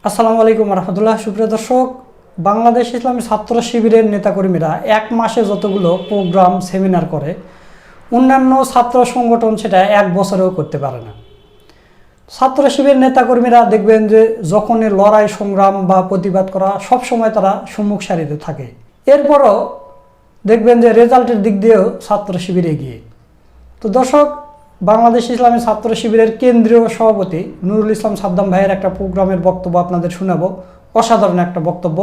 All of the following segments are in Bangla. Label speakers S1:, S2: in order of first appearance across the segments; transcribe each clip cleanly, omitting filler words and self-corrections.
S1: আসসালামু আলাইকুম রহমতুল্লাহ। সুপ্রিয় দর্শক, বাংলাদেশ ইসলামী ছাত্র শিবিরের নেতাকর্মীরা এক মাসে যতগুলো প্রোগ্রাম সেমিনার করে, অন্যান্য ছাত্র সংগঠন সেটা এক বছরেও করতে পারে না। ছাত্র শিবির নেতাকর্মীরা দেখবেন যে যখনই লড়াই সংগ্রাম বা প্রতিবাদ করা, সব সময় তারা সম্মুখ সারিতে থাকে। এরপরও দেখবেন যে রেজাল্টের দিক দিয়েও ছাত্র শিবির এগিয়ে। তো দর্শক, বাংলাদেশ ইসলামী ছাত্র শিবিরের কেন্দ্রীয় সভাপতি নুরুল ইসলাম সাদ্দাম ভাইয়ের একটা প্রোগ্রামের বক্তব্য আপনাদের শোনাবো। অসাধারণ একটা বক্তব্য।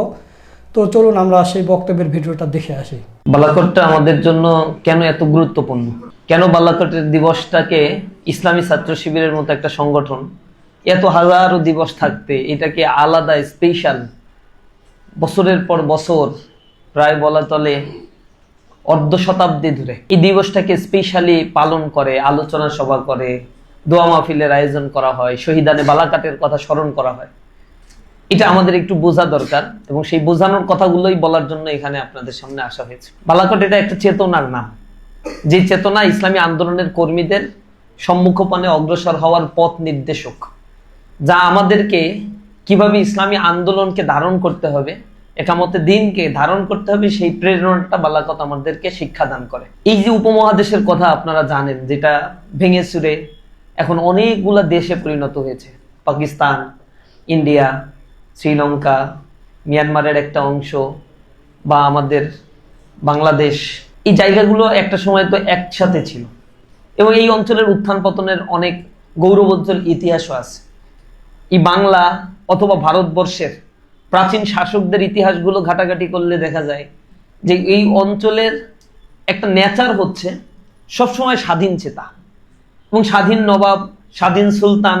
S1: তো চলুন আমরা সেই বক্তব্যের ভিডিওটা দেখে আসি।
S2: বালাকোটটা আমাদের জন্য কেন এত গুরুত্বপূর্ণ, কেন বালাকোটের দিবসটাকে ইসলামী ছাত্র শিবিরের মতো একটা সংগঠন এত হাজারো দিবস থাকতে এটাকে আলাদা স্পেশাল বছরের পর বছর, প্রায় বলা চলে অর্ধ শতাব্দী ধরে এই দিবসটাকে স্পেশালি পালন করে, আলোচনা সভা করে, দোয়া মাহফিলের আয়োজন করা হয়, শহীদানে বালাকাটের কথা স্মরণ করা হয়। এটা আমাদের একটু বোঝা দরকার এবং সেই বোঝানোর কথাগুলোই বলার জন্য এখানে আপনাদের সামনে আসা হয়েছে। বালাকোট এটা একটা চেতনার নাম, যে চেতনা ইসলামী আন্দোলনের কর্মীদের সম্মুখপানে অগ্রসর হওয়ার পথ নির্দেশক, যা আমাদেরকে কিভাবে ইসলামী আন্দোলনকে ধারণ করতে হবে, একামতে দিনকে ধারণ করতে হবে, সেই প্রেরণাটা বালাকোট আমাদেরকে শিক্ষাদান করে। এই যে উপমহাদেশের কথা আপনারা জানেন, যেটা ভেঙে চুরে এখন অনেকগুলা দেশে পরিণত হয়েছে, পাকিস্তান, ইন্ডিয়া, শ্রীলঙ্কা, মিয়ানমারের একটা অংশ, বা আমাদের বাংলাদেশ, এই জায়গাগুলো একটা সময় তো একসাথে ছিল এবং এই অঞ্চলের উত্থান পতনের অনেক গৌরবোজ্জ্বল ইতিহাসও আছে। এই বাংলা অথবা ভারতবর্ষের প্রাচীন শাসকদের ইতিহাসগুলো ঘাটাঘাটি করলে দেখা যায় যে এই অঞ্চলের একটা নেচার হচ্ছে সবসময় স্বাধীন চেতা, এবং স্বাধীন নবাব, স্বাধীন সুলতান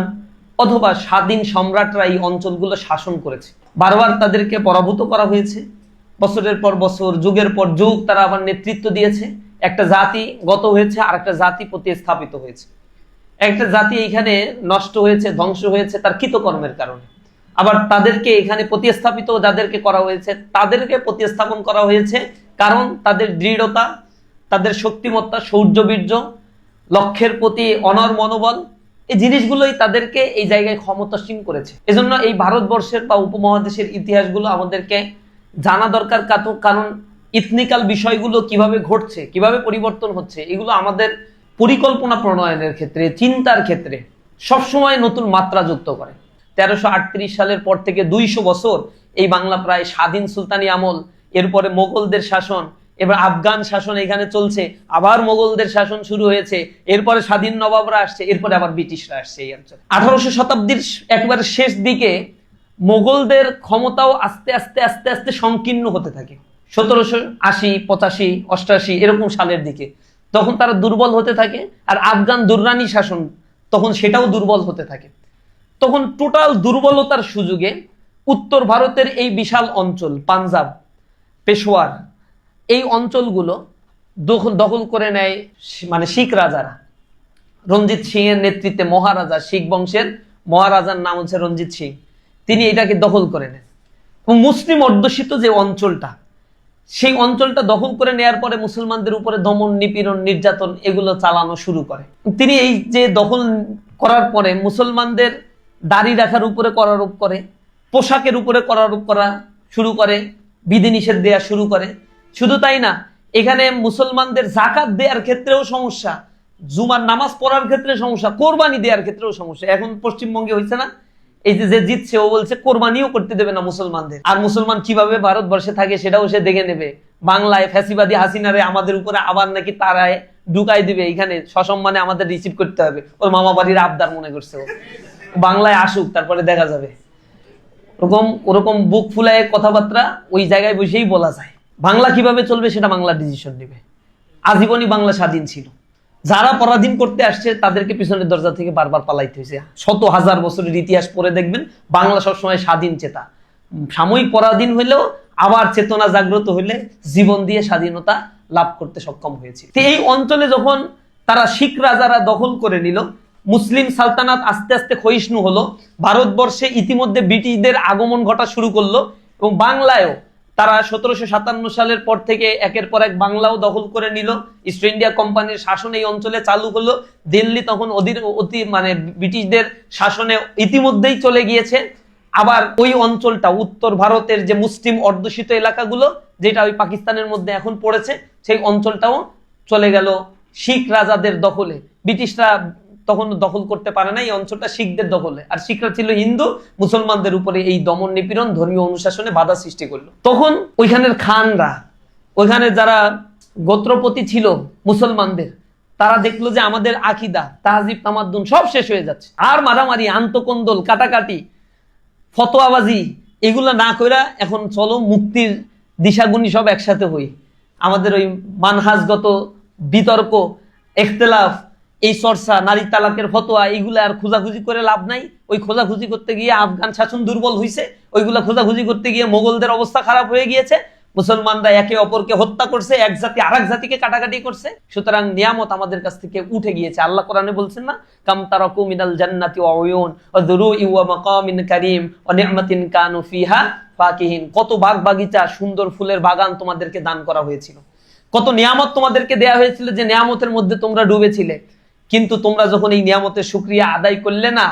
S2: অথবা স্বাধীন সম্রাটরা এই অঞ্চলগুলো শাসন করেছে। বারবার তাদেরকে পরাভূত করা হয়েছে, বছরের পর বছর, যুগের পর যুগ তারা আবার নেতৃত্ব দিয়েছে। একটা জাতি গত হয়েছে আর একটা জাতি প্রতিস্থাপিত হয়েছে। একটা জাতি এখানে নষ্ট হয়েছে, ধ্বংস হয়েছে তার কৃতকর্মের কারণে। আবার তাদেরকে এখানে প্রতিস্থাপিত যাদেরকে করা হয়েছে তাদেরকে প্রতিস্থাপন করা হয়েছে কারণ তাদের দৃঢ়তা, তাদের শক্তিমত্তা, শৌর্যবীর্য, লক্ষ্যের প্রতি অনড় মনোবল, এই জিনিসগুলোই তাদেরকে এই জায়গায় ক্ষমতাসীন করেছে। এজন্য এই ভারতবর্ষের বা উপমহাদেশের ইতিহাসগুলো আমাদেরকে জানা দরকার, কারণ ইথনিক্যাল বিষয়গুলো কিভাবে ঘটছে, কিভাবে পরিবর্তন হচ্ছে, এগুলো আমাদের পরিকল্পনা প্রণয়নের ক্ষেত্রে, চিন্তার ক্ষেত্রে সবসময় নতুন মাত্রা যুক্ত করে। 1338 সালের পর থেকে 200 বছর এই বাংলা প্রায় স্বাধীন সুলতানি আমল, এরপরে মোগলদের শাসন, এবার আফগান শাসন এখানে চলছে, আবার মোগলদের শাসন শুরু হয়েছে, এরপরে স্বাধীন নবাবরা আসছে, এরপরে আবার ব্রিটিশরা আসছে এই অঞ্চলে। 1800 শতাব্দীর একেবারে শেষ দিকে মোগলদের ক্ষমতাও আস্তে আস্তে আস্তে আস্তে সংকীর্ণ হতে থাকে। 1780, 85, 88 এরকম সালের দিকে তখন তারা দুর্বল হতে থাকে, আর আফগান দুররানি শাসন তখন সেটাও দুর্বল হতে থাকে। তখন টোটাল দুর্বলতার সুযোগে উত্তর ভারতের এই বিশাল অঞ্চল, পাঞ্জাব, পেশোয়ার, এই অঞ্চলগুলো দখল করে নেয় মানে শিখ রাজারা। রঞ্জিত সিং এর নেতৃত্বে মহারাজা, শিখ বংশের মহারাজার নাম হচ্ছে রঞ্জিত সিং, তিনি এটাকে দখল করে নেন এবং মুসলিম অধ্যুষিত যে অঞ্চলটা, সেই অঞ্চলটা দখল করে নেয়ার পরে মুসলমানদের উপরে দমন, নিপীড়ন, নির্যাতন এগুলো চালানো শুরু করে। তিনি এই যে দখল করার পরে মুসলমানদের দাড়ি রাখার উপরে করারোপ করে, পোশাকের উপরে করারোপ করা শুরু করে, বিধিনিষেধ দেয়া শুরু করে। শুধু তাই না, এখানে মুসলমানদের জাকাত দেওয়ার ক্ষেত্রেও সমস্যা, জুমার নামাজ পড়ার ক্ষেত্রে সমস্যা, কোরবানি দেওয়ার ক্ষেত্রেও সমস্যা। এখন পশ্চিমবঙ্গে হয়েছে না, এই যে জিতছে ও বলছে কোরবানিও করতে দেবে না মুসলমানদের। আর মুসলমান কিভাবে ভারতবর্ষে থাকে সেটাও সে দেখে নেবে। বাংলায় ফ্যাসিবাদী হাসিনারে আমাদের উপরে আবার নাকি তারায় ঢুকাই দিবে, এখানে সসম্মানে আমাদের রিসিভ করতে হবে, ওর মামা বাড়ির আবদার মনে করছে ও। বাংলায় আসুক, তারপরে দেখা যাবে। ওরকম বুক ফুলায় কথাবার্তা ওই জায়গায় বসেই বলা যায়। বাংলা কিভাবে চলবে সেটা বাংলা ডিসিশন নেবে। আজীবনই বাংলা স্বাধীন ছিল, যারা পরাধীন করতে আসছে তাদেরকে পিছনের দরজা থেকে বারবার পালাইতে হয়েছে। শত হাজার বছরের ইতিহাস পড়ে দেখবেন বাংলা সবসময় স্বাধীন চেতা, সাময়িক পরাধীন হইলেও আবার চেতনা জাগ্রত হইলে জীবন দিয়ে স্বাধীনতা লাভ করতে সক্ষম হয়েছে। এই অঞ্চলে যখন তারা শিখ রাজারা দখল করে নিল, মুসলিম সালতানাত আস্তে আস্তে ক্ষয়িষ্ণু হলো, ভারতবর্ষে ইতিমধ্যে ব্রিটিশদের আগমন ঘটা শুরু করলো এবং বাংলায়ও তারা 1757 সালের পর থেকে একের পর এক বাংলাও দখল করে নিল। ইস্ট ইন্ডিয়া কোম্পানির শাসন এই অঞ্চলে চালু হলো। দিল্লি তখন ব্রিটিশদের শাসনে ইতিমধ্যেই চলে গিয়েছে। আবার ওই অঞ্চলটা উত্তর ভারতের যে মুসলিম অধ্যুষিত এলাকাগুলো যেটা ওই পাকিস্তানের মধ্যে এখন পড়েছে, সেই অঞ্চলটাও চলে গেল শিখ রাজাদের দখলে। ব্রিটিশরা তখন দখল করতে পারে না এই অঞ্চলটা শিখদের দখলে, আর শিখরা ছিল হিন্দু, মুসলমানদের উপরে এই দমন নিপীড়ন ধর্মীয় অনুশাসনে বাধা সৃষ্টি করলো। তখন ওইখানের খানরা, ওইখানে যারা গোত্রপতি ছিল মুসলমানদের, তারা দেখলো যে আমাদের আকিদা তাহজিব তামাদ্দুন সব শেষ হয়ে যাচ্ছে, আর মারামারি আন্তকন্দল কাটাকাটি ফতোয়াবাজি এগুলো না কইরা এখন চলো মুক্তির দিশাগুনি সব একসাথে হই। আমাদের ওই মানহাজগত বিতর্ক, ইখতিলাফ, এই চর্চা, নারী তালাকের ফতোয়া, এইগুলা আর খোঁজাখুঁজি করে লাভ নাই। ওই খোঁজাখুঁজি করতে গিয়ে আফগান শাসন দুর্বল হয়েছে, ওইগুলা খোঁজাখুঁজি করতে গিয়ে মোগলদের অবস্থা খারাপ হয়ে গিয়েছে, মুসলমানরা একে অপরকে হত্যা করছে, এক জাতি আরেক জাতিকে কাটাকাটি করছে। সুতরাং নিয়ামত আমাদের কাছ থেকে উঠে গিয়েছে। আল্লাহ কোরআনে বলছেন না, কাম তারাকু মিনাল জান্নাতি ওয়া উয়ুন ওয়া দুরুই ওয়া মাকামিন কারীম ওয়া নি'মাতিন কানু ফিহা ফাকিহিন। কত বাগ বাগিচা, সুন্দর ফুলের বাগান তোমাদেরকে দান করা হয়েছিল, কত নিয়ামত তোমাদেরকে দেয়া হয়েছিল, যে নিয়ামতের মধ্যে তোমরা ডুবেছিলে। কিন্তু তোমরা যখন এই নিয়ামতের শুকরিয়া আদায় করলে না,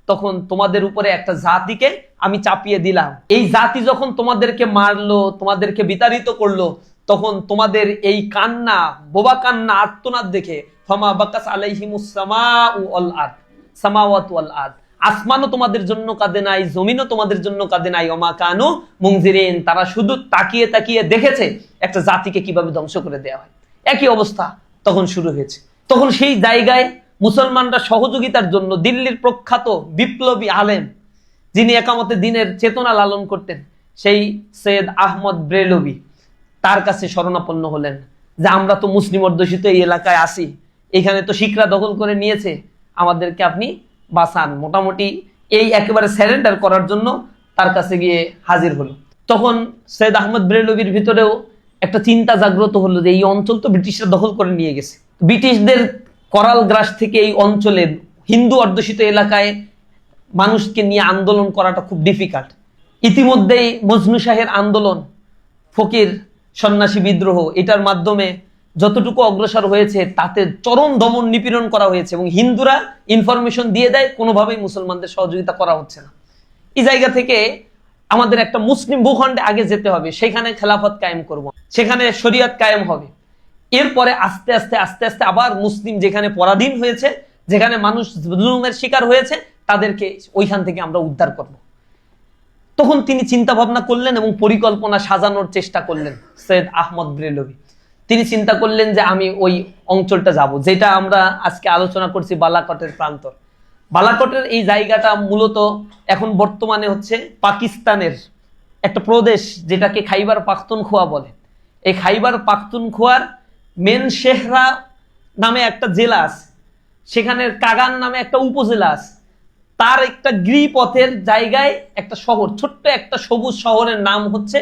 S2: তখন তোমাদের উপরে একটা জাতিকে আমি চাপিয়ে দিলাম। এই জাতি যখন তোমাদেরকে মারলো, তোমাদেরকে বিতাড়িত করলো, তখন তোমাদের এই কান্না, বোবা কান্না, আর্তনাদ দেখে ফামা বাকাস আলাইহিমুস সামাউ ওয়াল আরদ, সামাওয়াত ওয়াল আরদ, আসমানও তোমাদের জন্য কাঁদে নাই, জমিনও তোমাদের জন্য কাঁদে নাই, ওমা কানু মুনজিরিন, তারা শুধু তাকিয়ে তাকিয়ে দেখেছে একটা জাতিকে কিভাবে ধ্বংস করে দেওয়া হয়। একই অবস্থা তখন শুরু হয়েছে। তখন সেই জায়গায় মুসলমানরা সহযোগিতার জন্য দিল্লির প্রখ্যাত বিপ্লবী আলেম, যিনি একামতে দিনের চেতনা লালন করতেন, সেই সৈয়দ আহমদ ব্রেলভি, তার কাছে শরণাপন্ন হলেন যে আমরা তো মুসলিম অধ্যুষিত এই এলাকায় আসি, এখানে তো শিখরা দখল করে নিয়েছে, আমাদেরকে আপনি বাঁচান। মোটামুটি এই একেবারে স্যারেন্ডার করার জন্য তার কাছে গিয়ে হাজির হলো। তখন সৈয়দ আহমদ ব্রেলভির ভিতরেও একটা চিন্তা জাগ্রত হলো যে এই অঞ্চল তো ব্রিটিশরা দখল করে নিয়ে গেছে, ব্রিটিশদের করাল গ্রাস থেকে এই অঞ্চলের হিন্দু অধ্যুষিত এলাকায় মানুষকে নিয়ে আন্দোলন করাটা খুব ডিফিকাল্ট। ইতিমধ্যেই মজনু শাহের আন্দোলন, ফকির সন্ন্যাসী বিদ্রোহ, এটার মাধ্যমে যতটুকু অগ্রসর হয়েছে তাতে চরম দমন নিপীড়ন করা হয়েছে, এবং হিন্দুরা ইনফরমেশন দিয়ে দেয় কোনোভাবেই মুসলমানদের সহযোগিতা করা হচ্ছে না। এই জায়গা থেকে আমাদের একটা মুসলিম ভূখণ্ডে আগে যেতে হবে, সেখানে খেলাফত কায়েম করব, সেখানে শরিয়ত কায়েম হবে। এরপরে আস্তে আস্তে আস্তে আস্তে আবার মুসলিম যেখানে পরাধীন হয়েছে, যেখানে মানুষ জুলুমের শিকার হয়েছে, তাদেরকে ওইখান থেকে আমরা উদ্ধার করব। তখন তিনি চিন্তা ভাবনা করলেন এবং পরিকল্পনা সাজানোর চেষ্টা করলেন। সৈয়দ আহমদ ব্রেলভি তিনি চিন্তা করলেন যে আমি ওই অঞ্চলটা যাব, যেটা আমরা আজকে আলোচনা করছি বালাকটের প্রান্তর। বালাকটের এই জায়গাটা মূলত এখন বর্তমানে হচ্ছে পাকিস্তানের একটা প্রদেশ, যেটাকে খাইবার পাখতুনখোয়া বলে। এই খাইবার পাখতুনখোয়ার মেন শেহরা নামে একটা জেলা আছে, সেখানের কাগান নামে একটা উপজেলা আছে, তার একটা গিরিপথের জায়গায় একটা শহর, ছোট্ট একটা সবুজ শহরের নাম হচ্ছে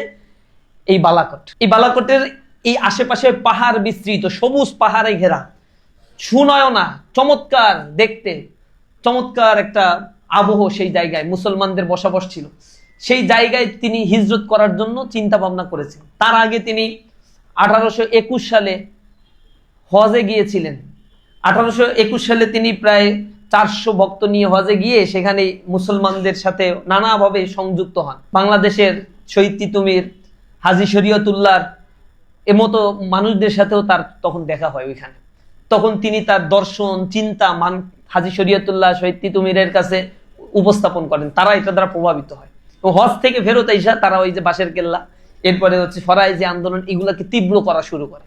S2: এই বালাকট। এই বালাকটের এই আশেপাশে পাহাড় বিস্তৃত, সবুজ পাহাড়ে ঘেরা, সুনয়না, চমৎকার দেখতে, চমৎকার একটা আবহ সেই জায়গায় মুসলমানদের বসবাস ছিল। সেই জায়গায় তিনি হিজরত করার জন্য চিন্তা ভাবনা করেছেন। তার আগে তিনি 1821 সালে হজে গিয়েছিলেন। 1821 সালে তিনি প্রায় 400 ভক্ত নিয়ে হজে গিয়ে সেখানে মুসলমানদের সাথে নানাভাবে সংযুক্ত হন। বাংলাদেশের শহীদ তিতুমীর, হাজী শরীয়তুল্লাহর এমতো মানুষদের সাথেও তার তখন দেখা হয় ওইখানে। তখন তিনি তার দর্শন চিন্তা হাজী শরীয়তুল্লাহ, শহীদ তিতুমীরের কাছে উপস্থাপন করেন। তারা এটা দ্বারা প্রভাবিত হয়। হজ থেকে ফেরত আইসা তারা ওই যে বাঁশের কেল্লা, এরপরে হচ্ছে ফরাইজি আন্দোলন, এগুলাকে তীব্র করা শুরু করে।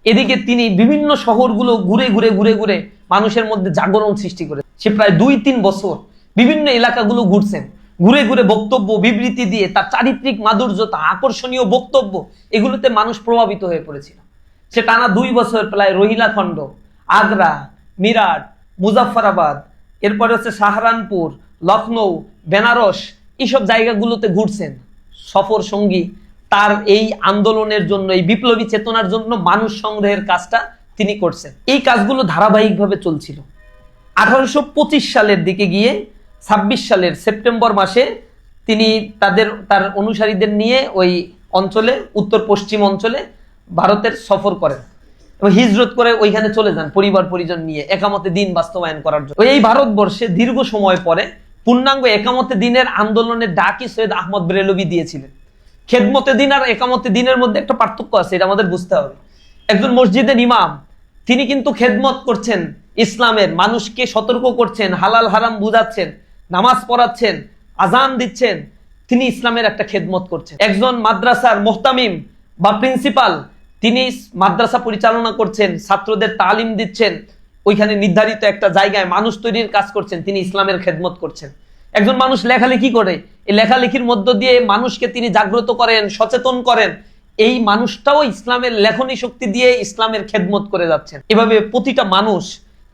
S2: এদিকে তিনি বিভিন্ন শহরগুলো ঘুরে ঘুরে ঘুরে ঘুরে মানুষের মধ্যে জাগরণ সৃষ্টি করে। সে প্রায় 2-3 বছর বিভিন্ন এলাকাগুলো ঘুরছেন, ঘুরে ঘুরে বক্তব্য বিবৃতি দিয়ে তার চারিত্রিক মাধুর্যতা, আকর্ষণীয় বক্তব্য, এগুলোতে মানুষ প্রভাবিত হয়ে পড়েছিল। সে টানা 2 বছর প্রায় রোহিলাখণ্ড, আগ্রা, মিরাট, মুজাফফরাবাদ, এরপরে হচ্ছে সাহারানপুর, লখনৌ, বেনারস, এইসব জায়গাগুলোতে ঘুরছেন। সফর সঙ্গী তার এই আন্দোলনের জন্য, এই বিপ্লবী চেতনার জন্য মানুষ সংগ্রহের কাজটা তিনি করছেন। এই কাজগুলো ধারাবাহিকভাবে চলছিল। 1825 সালের দিকে গিয়ে 26 সালের সেপ্টেম্বর মাসে তিনি তার অনুসারীদের নিয়ে ওই অঞ্চলে, উত্তর পশ্চিম অঞ্চলে ভারতের সফর করেন এবং হিজরত করে ওইখানে চলে যান পরিবার পরিজন নিয়ে একামতে দিন বাস্তবায়ন করার জন্য। এই ভারতবর্ষে দীর্ঘ সময় পরে পূর্ণাঙ্গ একামতে দিনের আন্দোলনের ডাকই সৈয়দ আহমদ বেরেলভী দিয়েছিলেন। খেদমতে দিন আর একামতে দিনের মধ্যে একটা পার্থক্য আছে, এটা আমাদের বুঝতে হবে। একজন মসজিদের ইমাম, তিনি কিন্তু খেদমত করছেন ইসলামের, মানুষকে সতর্ক করছেন, হালাল হারাম বুঝাচ্ছেন, নামাজ পড়াচ্ছেন, আজান দিচ্ছেন, তিনি ইসলামের একটা খেদমত করছেন। একজন মাদ্রাসার মুহতামিম বা প্রিন্সিপাল, তিনি মাদ্রাসা পরিচালনা করছেন, ছাত্রদের তালিম দিচ্ছেন, ওইখানে নির্ধারিত একটা জায়গায় মানুষ তৈরির কাজ করছেন, তিনি ইসলামের খেদমত করছেন। একজন মানুষ লেখালেখি করে, এই লেখালেখির মধ্য দিয়ে মানুষকে তিনি জাগ্রত করেন, সচেতন করেন, এই মানুষটাও ইসলামের লেখনী শক্তি দিয়ে ইসলামের খেদমত করে যাচ্ছেন। এভাবে প্রতিটা মানুষ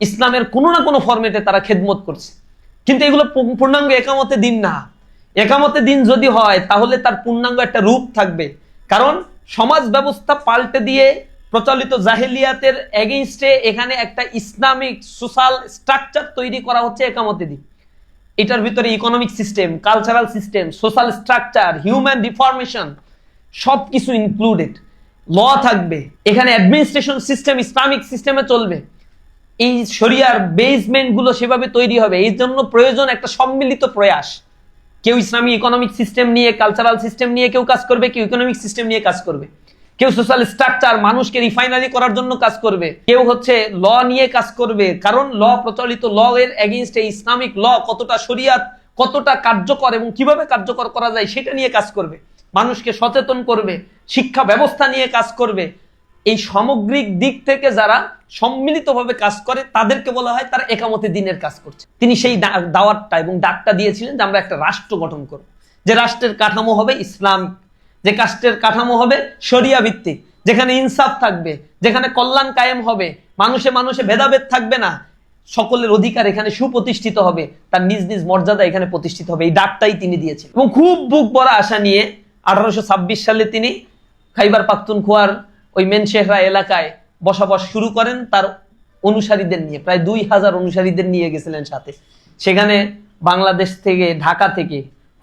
S2: ইসলামের কোনো না কোনো ফরম্যাটে তারা খেদমত করছে। কিন্তু এগুলো পূর্ণাঙ্গ একামতে দিন না। একামতে দিন যদি হয় তাহলে তার পূর্ণাঙ্গ একটা রূপ থাকবে, কারণ সমাজ ব্যবস্থা পাল্টে দিয়ে প্রচলিত জাহেলিয়াতের এগেইনস্টে এখানে একটা ইসলামিক সোশ্যাল স্ট্রাকচার তৈরি করা হচ্ছে একামতে দিন। এটার ভিতরে economic system, cultural system, social structure, human reformation সবকিছু ইনক্লুডেড। ল থাকবে এখানে, অ্যাডমিনিস্ট্রেশন সিস্টেম ইসলামিক সিস্টেমে চলবে, এই শরিয়ার বেসমেন্ট গুলো সেভাবে তৈরি হবে। এই জন্য প্রয়োজন একটা সম্মিলিত প্রয়াস। কেউ ইসলামিক ইকোনমিক সিস্টেম নিয়ে, কালচারাল সিস্টেম নিয়ে কেউ কাজ করবে, কেউ ইকোনমিক সিস্টেম নিয়ে কাজ করবে, কেউ সোশ্যাল স্ট্রাকচার মানুষকে রিফাইনারি করার জন্য কাজ করবে, কেউ হচ্ছে ল নিয়ে কাজ করবে, কারণ ল, প্রচলিত ল এর এগেইনস্টে ইসলামিক ল কতটা, শরিয়াত কতটা কার্যকর এবং কিভাবে কার্যকর করা যায় সেটা নিয়ে কাজ করবে, মানুষকে সচেতন করবে, শিক্ষা ব্যবস্থা নিয়ে কাজ করবে। এই সামগ্রিক দিক থেকে যারা সম্মিলিতভাবে কাজ করে তাদেরকে বলা হয় তারা একামতে দিনের কাজ করছে। তিনি সেই দাওয়াতটা এবং ডাকটা দিয়েছিলেন যে আমরা একটা রাষ্ট্র গঠন করব, যে রাষ্ট্রের কাঠামো হবে ইসলাম, যে রাষ্ট্রের কাঠামো হবে শরিয়া ভিত্তিক, যেখানে ইনসাফ থাকবে, যেখানে কল্যাণ কায়েম হবে, মানুষে মানুষে ভেদাভেদ থাকবে না, সকলের অধিকার এখানে সুপ্রতিষ্ঠিত হবে, তার নিজ নিজ মর্যাদা এখানে প্রতিষ্ঠিত হবে। এই ডাকটাই তিনি দিয়েছেন এবং খুব বুক ভরা আশা নিয়ে 1826 সালে তিনি খাইবার পাখতুনখোয়ার ওই মেনশেহরা এলাকায় বসবাস শুরু করেন তার অনুসারীদের নিয়ে। প্রায় 2000 অনুসারীদের নিয়ে গেছিলেন সাথে। সেখানে বাংলাদেশ থেকে, ঢাকা থেকে,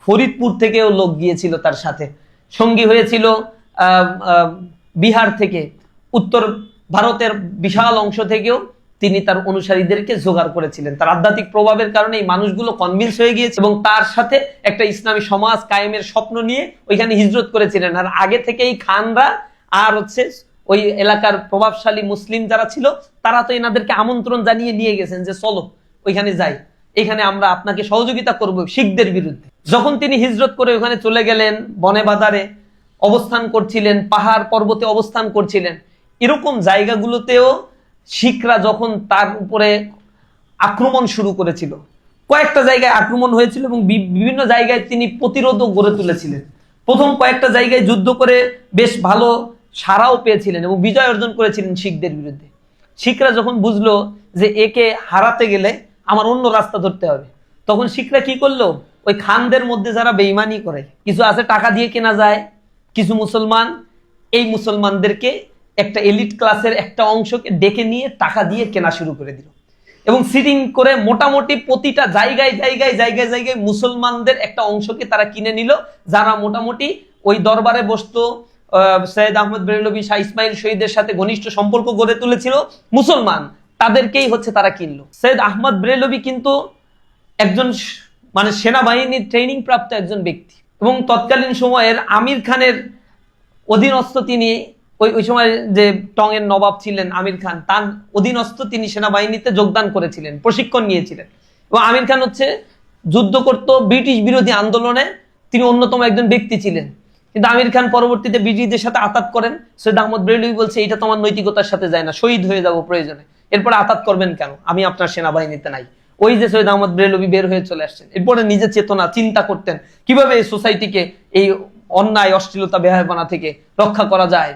S2: ফরিদপুর থেকেও লোক গিয়েছিল তার সাথে। সঙ্গী হয়েছিল বিহার থেকে, উত্তর ভারতের বিশাল অংশ থেকেও তিনি তার অনুসারীদেরকে জোগাড় করেছিলেন। তার আধ্যাত্মিক প্রভাবের কারণে এই মানুষগুলো কনভিন্স হয়ে গিয়েছে এবং তার সাথে একটা ইসলামী সমাজ কায়েমের স্বপ্ন নিয়ে ওইখানে হিজরত করেছিলেন। আর আগে থেকেই খানরা আর হচ্ছে ওই এলাকার প্রভাবশালী মুসলিম যারা ছিল তারা তো এনাদেরকে আমন্ত্রণ জানিয়ে নিয়ে গেছেন যে চলো ওইখানে যাই, এখানে আমরা আপনাকে সহযোগিতা করব শিখদের বিরুদ্ধে। যখন তিনি হিজরত করে ওখানে চলে গেলেন, বনে বাজারে অবস্থান করছিলেন, পাহাড় পর্বতে অবস্থান করছিলেন, এরকম জায়গাগুলোতেও শিখরা যখন তার উপরে আক্রমণ শুরু করেছিল, কয়েকটা জায়গায় আক্রমণ হয়েছিল এবং বিভিন্ন জায়গায় তিনি প্রতিরোধও গড়ে তুলেছিলেন। প্রথম কয়েকটা জায়গায় যুদ্ধ করে বেশ ভালো সাড়াও পেয়েছিলেন এবং বিজয় অর্জন করেছিলেন শিখদের বিরুদ্ধে। শিখরা যখন বুঝলো যে একে হারাতে গেলে আমার অন্য রাস্তা ধরতে হবে, তখন শিখরা কি করলো, ওই খানদের মধ্যে যারা বেঈমানি করে, কিছু আছে টাকা দিয়ে কেনা যায়, কিছু মুসলমান, এই মুসলমানদেরকে একটা এলিট ক্লাসের একটা অংশকে ডেকে নিয়ে টাকা দিয়ে কেনা শুরু করে দিল এবং সিটিং করে মোটামুটি প্রতিটা জায়গায় জায়গায় জায়গায় জায়গায় মুসলমানদের একটা অংশকে তারা কিনে নিল, যারা মোটামুটি ওই দরবারে বসতো, সৈয়দ আহমদ বেরেলভী, শাহ ইসমাইল শহীদের সাথে ঘনিষ্ঠ সম্পর্ক গড়ে তুলেছিল মুসলমান, তাদেরকেই হচ্ছে তারা কিনলো। সৈয়দ আহমদ বেরেলভী কিন্তু একজন মানে সেনাবাহিনীর ট্রেনিং প্রাপ্ত একজন ব্যক্তি এবং তৎকালীন সময়ের আমির খানের অধীনস্থ তিনি, ওই সময় যে টং এর নবাব ছিলেন আমির খান, তার অধীনস্থ তিনি সেনাবাহিনীতে যোগদান করেছিলেন, প্রশিক্ষণ নিয়েছিলেন এবং আমির খান হচ্ছে যুদ্ধ করত ব্রিটিশ বিরোধী আন্দোলনে, তিনি অন্যতম একজন ব্যক্তি ছিলেন। কিন্তু আমির খান পরবর্তীতে ব্রিটিশদের সাথে আতাত করেন। সৈয়দ আহমদ বেরেলভী বলছে এটা তোমার নৈতিকতার সাথে যায় না, শহীদ হয়ে যাবো প্রয়োজনে, এরপরে আতাত করবেন কেন, আমি আপনার সেনাবাহিনীতে নাই। ওই যে সৈয়দ আহমদ বেরেলভী বের হয়ে চলে আসছেন, এরপরে নিজের চেতনা চিন্তা করতেন কিভাবে এই সোসাইটিকে এই অন্যায়, অশ্লীলতা, বেহায়াপনা থেকে রক্ষা করা যায়,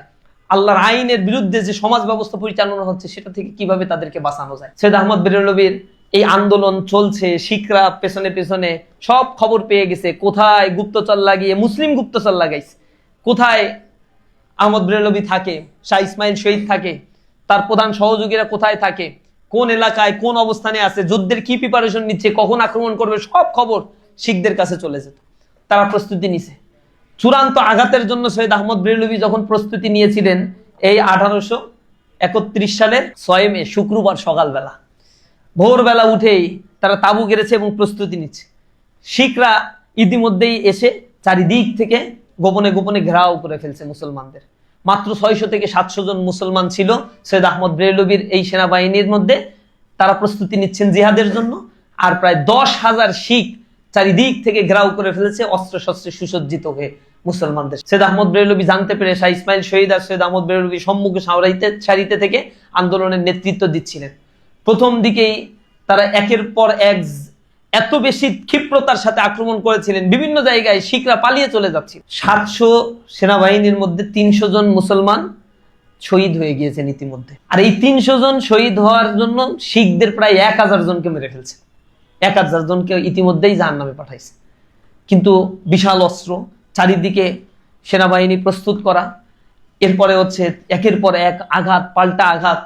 S2: আল্লাহর আইনের বিরুদ্ধে যে সমাজ ব্যবস্থা পরিচালনা হচ্ছে সেটা থেকে কিভাবে তাদেরকে বাঁচানো যায়। সৈয়দ আহমদ বেরেলভীর এই আন্দোলন চলছে, শিখরা পেছনে পেছনে সব খবর পেয়ে গেছে, কোথায় গুপ্তচর লাগিয়ে, মুসলিম গুপ্তচর লাগাইছে, কোথায় আহমদ বেরেলভী থাকে, শাহ ইসমাইল শহীদ থাকে, তার প্রধান সহযোগীরা কোথায় থাকে, কোন এলাকায় কোন অবস্থানে আছে, যুদ্ধের কি প্রিপারেশন নিচ্ছে, কখন আক্রমণ করবে, সব খবর শিখদের কাছে চলে যেত। তারা প্রস্তুতি নিছে চূড়ান্ত আঘাতের জন্য। সৈয়দ আহমদ বেরেলভী যখন প্রস্তুতি নিয়েছিলেন এই 1831 সালের 6 মে শুক্রবার সকালবেলা ভোরবেলা উঠেই তারা তাঁবু গেড়েছে এবং প্রস্তুতি নিচ্ছে। শিখরা ইতিমধ্যেই এসে চারিদিক থেকে গোপনে গোপনে ঘেরাও করে ফেলছে মুসলমানদের। মাত্র 600 থেকে 700 জন মুসলমান ছিল সৈয়দ আহমদ বেরেলভির এই সেনাবাহিনীর মধ্যে, তারা প্রস্তুতি নিচ্ছেন জিহাদের জন্য। আর প্রায় 10,000 শিখ চারিদিক থেকে ঘেরাও করে ফেলেছে অস্ত্র শস্ত্রে সুসজ্জিত হয়ে মুসলমানদের। সৈয়দ আহমদ বেরেলভি জানতে পেরে শাহ ইসমাইল শহীদ আর সৈয়দ আহমদ বেরেলভি সম্মুখে সারিতে থেকে আন্দোলনের নেতৃত্ব দিচ্ছিলেন। প্রথম দিকেই তারা একের পর এক এত বেশি ক্ষিপ্রতার সাথে আক্রমণ করেছিলেন, বিভিন্ন জায়গায় শিখরা পালিয়ে চলে যাচ্ছে। 700 সেনাবাহিনীর মধ্যে 300 জন মুসলমান শহীদ হয়ে গিয়েছেন ইতিমধ্যে। আর এই 300 জন শহীদ হওয়ার জন্য শিখদের প্রায় 1000 জনকে মেরে ফেলছে, 1000 জনকে ইতিমধ্যেই জাহান্নামে পাঠাইছে। কিন্তু বিশাল অস্ত্র, চারিদিকে সেনাবাহিনী প্রস্তুত করা, এরপরে হচ্ছে একের পর এক আঘাত পাল্টা আঘাত,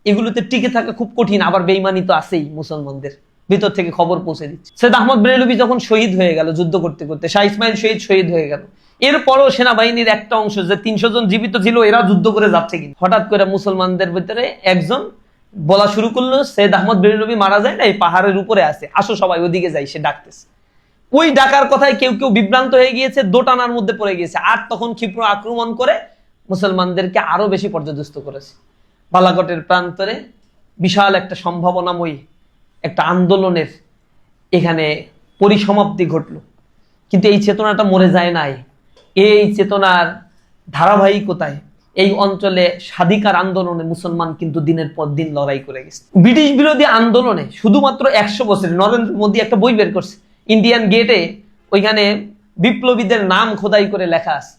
S2: এগুলোতে টিকে থাকা খুব কঠিন। আবার বেঈমানি তো আছেই মুসলমানদের, ভিতর থেকে খবর পৌঁছে দিচ্ছে। সৈয়দ আহমদ বেরেলভি যখন শহীদ হয়ে গেল যুদ্ধ করতে করতে, শাহ ইসমাইল শহীদ হয়ে গেল, এরপরও সেনাবাহিনীর একটা অংশ যে 300 জন জীবিত ছিল এরা যুদ্ধ করে যাচ্ছে, কিন্তু হঠাৎ করে মুসলমানদের ভিতরে একজন বলা শুরু করলো, সৈয়দ আহমদ বেরেলভি মারা যায় না, এই পাহাড়ের উপরে আছে, আসো সবাই ওদিকে যাই। সে ডাকতেছে, ওই ডাকার কথায় কেউ কেউ বিভ্রান্ত হয়ে গিয়েছে, দোটানার মধ্যে পড়ে গিয়েছে। আর তখন ক্ষিপ্র আক্রমণ করে মুসলমানদেরকে আরো বেশি পর্যদস্ত করেছে। বালাকটের প্রান্তরে বিশাল একটা সম্ভাবনাময়ী একটা আন্দোলনের এখানে পরিসমাপ্তি ঘটল। কিন্তু এই চেতনাটা মরে যায় নাই। এই চেতনার ধারাবাহিকতায় এই অঞ্চলে স্বাধিকার আন্দোলনে মুসলমান কিন্তু দিনের পর দিন লড়াই করে গেছে। ব্রিটিশ বিরোধী আন্দোলনে শুধুমাত্র 100 বছরে নরেন্দ্র মোদী একটা বই বের করছে, ইন্ডিয়ান গেটে, ওইখানে বিপ্লবীদের নাম খোদাই করে লেখা আছে।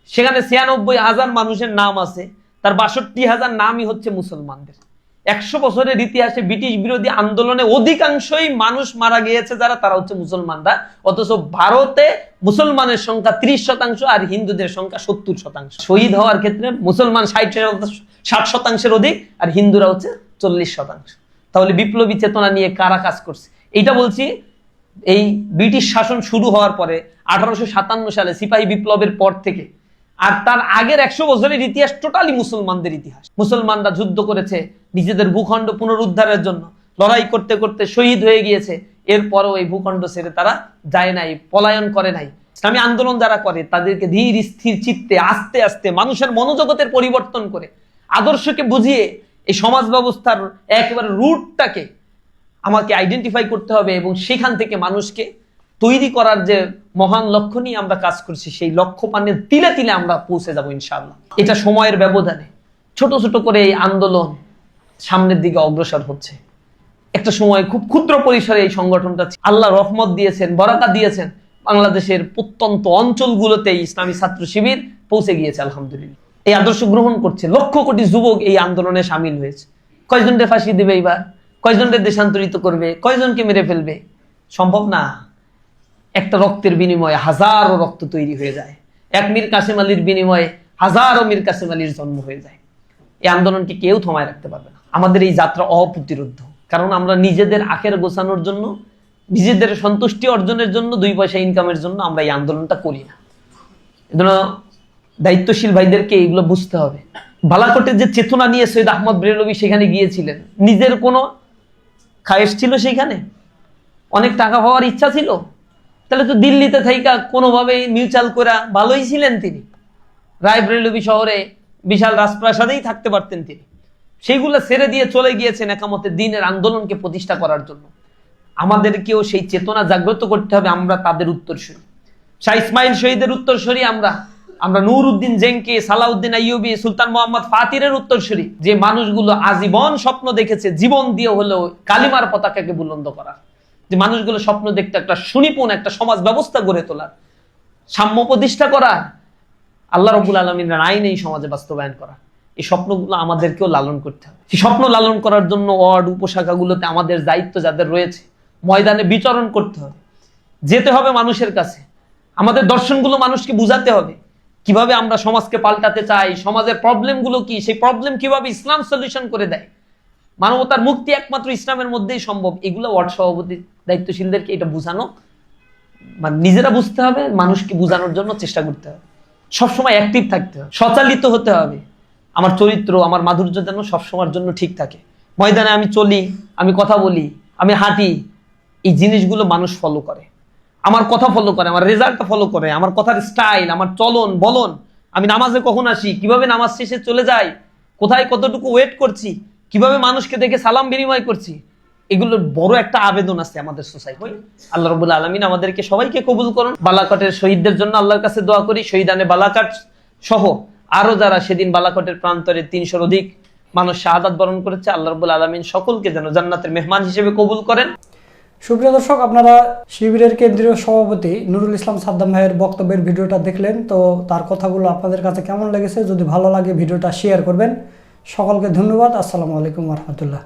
S2: সেখানে 96,000 মানুষের নাম আছে, তার 62,000 নামই হচ্ছে মুসলমানদের। 100 বছরের ইতিহাসে ব্রিটিশ বিরোধী আন্দোলনে অধিকাংশই মানুষ মারা গিয়েছে যারা, তারা হচ্ছে মুসলমানরা। অথচ ভারতে মুসলমানের সংখ্যা 30% আর হিন্দুদের সংখ্যা 70%। শহীদ হওয়ার ক্ষেত্রে মুসলমান 60% অধিক, আর হিন্দুরা হচ্ছে 40%। তাহলে বিপ্লবী চেতনা নিয়ে কারা কাজ করছে? এইটা বলছি এই ব্রিটিশ শাসন শুরু হওয়ার পরে 1857 সালে সিপাহী বিপ্লবের পর থেকে, আর তার আগের 100 বছরের ইতিহাস টোটালি মুসলমানদের ইতিহাস। মুসলমানরা যুদ্ধ করেছে নিজেদের ভূখণ্ড পুনরুদ্ধারের জন্য, লড়াই করতে করতে শহীদ হয়ে গিয়েছে। এরপরও এই ভূখণ্ড ছেড়ে তারা যায় নাই, পলায়ন করে নাই। ইসলামী আন্দোলন যারা করে তাদেরকে ধীর স্থির চিত্তে আস্তে আস্তে মানুষের মনোজগতের পরিবর্তন করে আদর্শকে বুঝিয়ে এই সমাজ ব্যবস্থার একেবারে রুটটাকে আমাকে আইডেন্টিফাই করতে হবে, এবং সেখান থেকে মানুষকে তৈরি করার যে মহান লক্ষ্য নিয়ে আমরা কাজ করছি, সেই লক্ষ্য পানে তিলে তিলে আমরা পৌঁছে যাব ইনশাআল্লাহ। এটা সময়ের ব্যবধানে ছোট ছোট করে এই আন্দোলন সামনের দিকে অগ্রসর হচ্ছে। একটা সময় খুব ক্ষুদ্র পরিসরে এই সংগঠনটা, আল্লাহ রহমত দিয়েছেন, বরাকা দিয়েছেন, বাংলাদেশের প্রত্যন্ত অঞ্চলগুলোতে ইসলামী ছাত্র শিবির পৌঁছে গিয়েছে আলহামদুলিল্লাহ। এই আদর্শ গ্রহণ করছে, লক্ষ কোটি যুবক এই আন্দোলনে সামিল হয়েছে। কয়জনকে ফাঁসি দিবে এবার, কয়জনকে দেশান্তরিত করবে, কয়জনকে মেরে ফেলবে? সম্ভব না। একটা রক্তের বিনিময়ে হাজারো রক্ত তৈরি হয়ে যায়, এক মীর কাসেম আলীর বিনিময়ে হাজারো মীর কাসেম আলীর জন্ম হয়ে যায়। এই আন্দোলনকে কেউ থামায় রাখতে পারবে না। আমাদের এই যাত্রা অপ্রতিরোধ্য, কারণ আমরা নিজেদের আখের গোছানোর জন্য, নিজেদের সন্তুষ্টি অর্জনের জন্য, 2 পয়সা ইনকামের জন্য আমরা এই আন্দোলনটা করি না। এজন্য দায়িত্বশীল ভাইদেরকে এইগুলো বুঝতে হবে। বালাকোটের যে চেতনা নিয়ে সৈয়দ আহমদ বেরেলভি সেখানে গিয়েছিলেন, নিজের কোনো খায়েশ ছিল সেইখানে? অনেক টাকা পাওয়ার ইচ্ছা ছিল? তাহলে তো দিল্লিতে থাইকা কোনোভাবে মিউচুয়াল করে ভালোই ছিলেন তিনি। রায়বরেলি শহরে বিশাল রাজপ্রাসাদেই থাকতে পারতেন তিনি। সেইগুলো ছেড়ে দিয়ে চলে গিয়েছেন একামতে দ্বীনের আন্দোলনকে প্রতিষ্ঠা করার জন্য। আমাদেরকেও সেই চেতনা জাগ্রত করতে হবে। আমরা তাদের উত্তরসূরি, শাহ ইসমাইল শহীদের উত্তরসূরি আমরা নূর উদ্দিন জেঙ্কি, সালাউদ্দিন আইয়ুবী, সুলতান মোহাম্মদ ফাতিরের উত্তরসূরি, যে মানুষগুলো আজীবন স্বপ্ন দেখেছে জীবন দিয়ে হলেও কালিমার পতাকাকে বুলন্দ করা, যে মানুষগুলো স্বপ্ন দেখতে একটা সুনিপুণ একটা সমাজ ব্যবস্থা গড়ে তোলার, সাম্য প্রতিষ্ঠা করা, আল্লাহ রাব্বুল আলামিনের আইন এই সমাজে বাস্তবায়ন করা। এই স্বপ্নগুলো আমাদেরকেও লালন করতে হবে। এই স্বপ্ন লালন করার জন্য ওয়ার্ড উপশাখাগুলোতে আমাদের দায়িত্ব যাদের রয়েছে, ময়দানে বিচরণ করতে হবে, যেতে হবে মানুষের কাছে। আমাদের দর্শনগুলো মানুষকে বুঝাতে হবে কিভাবে আমরা সমাজকে পাল্টাতে চাই, সমাজের প্রবলেমগুলো কি, সেই প্রবলেম কিভাবে ইসলাম সলিউশন করে দেয়, মানবতার মুক্তি একমাত্র ইসলামের মধ্যেই সম্ভব। এগুলো ওয়ার্ড সভাপতি দায়িত্বশীলদেরকে এটা বুঝানো, মানে নিজেরা বুঝতে হবে, মানুষকে বুঝানোর জন্য চেষ্টা করতে হবে, সবসময় অ্যাক্টিভ থাকতে হবে, সচালিত হতে হবে। আমার চরিত্র, আমার মাধুর্য যেন সবসময়ের জন্য ঠিক থাকে। ময়দানে আমি চলি, আমি কথা বলি, আমি হাঁটি, এই জিনিসগুলো মানুষ ফলো করে। আমার কথা ফলো করে, আমার রেজাল্টটা ফলো করে, আমার কথার স্টাইল, আমার চলন বলন, আমি নামাজে কখন আসি, কিভাবে নামাজ শেষে চলে যাই, কোথায় কতটুকু ওয়েট করছি, কিভাবে মানুষকে দেখে সালাম বিনিময় করছি, এগুলোর বড় একটা আবেদন আছে আমাদের সোসাইটি। আল্লাহ রাব্বুল আলামিন আমাদেরকে সবাইকে কবুল করুন। বালাকটের শহীদদের জন্য আল্লাহর কাছে দোয়া করি, শহীদানে বালাকট সহ আরো যারা সেদিন বালাকটের প্রান্তরে 300-র অধিক মানুষ শাহাদাত বরণ করেছে, আল্লাহ রাব্বুল আলামিন সকলকে যেন জান্নাতের মেহমান হিসেবে কবুল করেন।
S1: সুপ্রিয় দর্শক, আপনারা শিবিরের কেন্দ্রীয় সভাপতি নুরুল ইসলাম সাদ্দাম ভাইয়ের বক্তব্যের ভিডিওটা দেখলেন, তো তার কথাগুলো আপনাদের কাছে কেমন লেগেছে? যদি ভালো লাগে ভিডিওটা শেয়ার করবেন। সকলকে ধন্যবাদ। আসসালামু আলাইকুম ওয়া রাহমাতুল্লাহ।